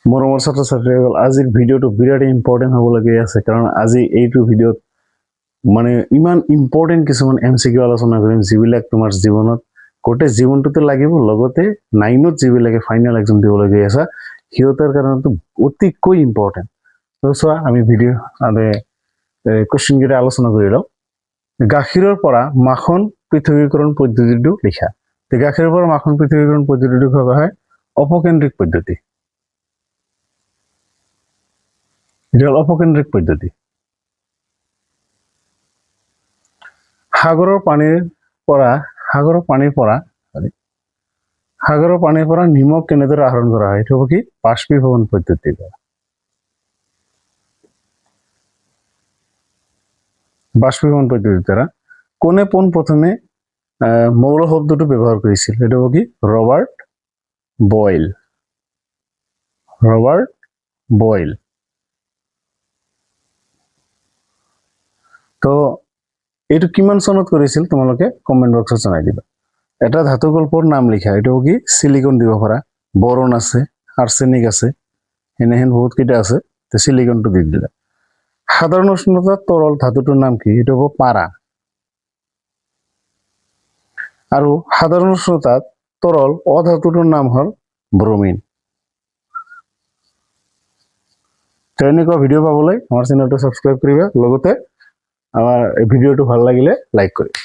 মৰমৰ ছাত্ৰ ছাত্ৰীসকল আজিৰ ভিডিঅ'টো বিৰাট ইম্পৰ্টেণ্ট হ'বলগীয়া আছে কাৰণ আজি এইটো ভিডিঅ'ত মানে ইমান ইম্পৰ্টেণ্ট কিছুমান MCQ আলোচনা কৰিম যিবিলাক তোমাৰ জীৱনত গোটেই জীৱনটোতে লাগিব লগতে 9ত যিবিলাকে ফাইনেল এক্সাম দিবলগীয়া আছে সিহঁতৰ কাৰণেতো অতিকৈ ইম্পৰ্টেণ্ট তো চোৱা আমি ভিডিঅ' আৰু কোৱেশ্চন কেইটা আলোচনা কৰি লওঁ গাখীৰৰ পৰা মাখন পৃথকীকৰণ পদ্ধতিটো লিখা গাখীৰৰ পৰা মাখন পৃথকীকৰণ পদ্ধতিটো কোৱা হয় অপকেন্দ্ৰিক পদ্ধতি এটা অপকেন্দ্ৰিক পদ্ধতি সাগৰৰ পানীৰ পৰা নিমখ কেনেদৰে আহৰণ কৰা হয় এইটো কি বাষ্পীভৱন পদ্ধতি বাষ্পীভৱন পদ্ধতিৰ দ্বাৰা কোনে পোন প্ৰথমে মৌল শব্দটো ব্যৱহাৰ কৰিছিল এইটো কি ৰবাৰ্ট বয়েল তো এইটো কিমান চনত কৰিছিল তোমালোকে কমেন্ট বক্সত জনাই দিবা এটা ধাতুকল্পৰ নাম লিখা এইটো কি সিলিকন দিব পাৰা বৰন আছে আৰ্ছেনিক আছে এনেহেন বহুত কিটা আছে তো সিলিকনটো দি দিলা সাধাৰণ উষ্ণতাত তৰল ধাতুটোৰ নাম কি এইটো হ'ব পাৰা আৰু সাধাৰণ উষ্ণতাত তৰল অধাতুটোৰ নাম হ'ল ব্ৰোমিন তেনেকুৱা ভিডিঅ' পাবলৈ আমাৰ চেনেলটো সাবস্ক্ৰাইব কৰিবা লগতে আমাৰ ভিডিঅ'টো ভাল লাগিলে লাইক কৰিবা